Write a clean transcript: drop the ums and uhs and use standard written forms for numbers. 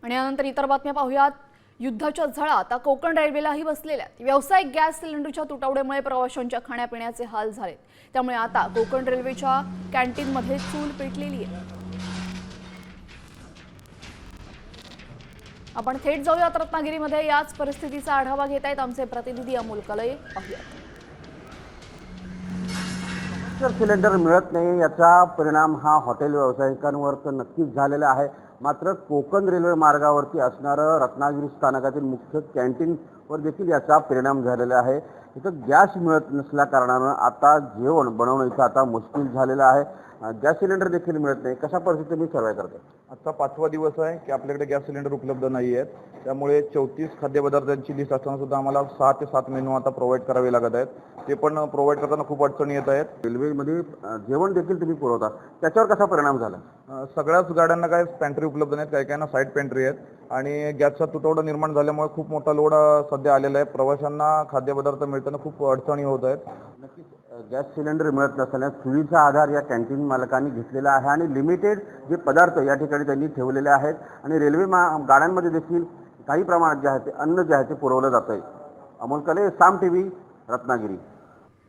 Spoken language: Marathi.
आणि यानंतर इतर बातम्या पाहूयात। युद्धाच्या झळा आता कोकण रेल्वेलाही बसलेल्या आहेत। व्यावसायिक गॅस सिलेंडरच्या तुटवड्यामुळे प्रवाशांच्या खाण्यापिण्याचे हाल झालेत। त्यामुळे आता कोकण रेल्वेच्या कॅन्टीनमध्ये चूल पेटलेली आहे। आपण थेट जाऊयात रत्नागिरीमध्ये याच परिस्थितीचा आढावा घेत आहेत आमचे प्रतिनिधी अमोल कलई। पाहूयात। सिलेंडर मिळत नाही याचा परिणाम हा हॉटेल व्यावसायिकांवर तर नक्कीच झालेला आहे। मात्र कोकण रेल्वे मार्गावरती असणारं रत्नागिरी स्थानकातील मुख्य कॅन्टीनवर देखील याचा परिणाम झालेला आहे। इथं गॅस मिळत नसल्या कारणानं आता जेवण बनवणं इथं आता मुश्किल झालेलं आहे। गॅस सिलेंडर देखील मिळत नाही। कशा परिस्थितीत तुम्ही सर्वे करता? आजचा 5वा दिवस आहे की आपल्याकडे गॅस सिलेंडर उपलब्ध नाही आहेत। त्यामुळे 34 खाद्यपदार्थांची लिस्ट असताना सुद्धा आम्हाला 6 ते 7 मेनू आता प्रोव्हाइड करावे लागत आहेत। ते पण प्रोव्हाइड करताना खूप अडचणी येत आहेत। रेल्वेमध्ये जेवण देखील तुम्ही पुरवता, त्याच्यावर कसा परिणाम झाला? सगळ्याच गाड्यांना काय पॅन्ट्री उपलब्ध नाहीत, काही काहींना साईड पॅन्ट्री आहेत आणि गॅसचा तुटवडा निर्माण झाल्यामुळे खूप मोठा लोड सध्या आलेला आहे। प्रवाशांना खाद्यपदार्थ मिळताना खूप अडचणी होत आहेत। नक्कीच गॅस सिलेंडर मिळत नसल्याने चुलीचा आधार या कॅन्टीन मालकांनी घेतलेला आहे आणि लिमिटेड जे पदार्थ या ठिकाणी त्यांनी ठेवलेले आहेत आणि रेल्वे गाड्यांमध्ये देखील काही प्रमाणात जे आहे ते अन्न जे आहे ते पुरवलं जात आहे। अमोल कले, साम टीव्ही, रत्नागिरी।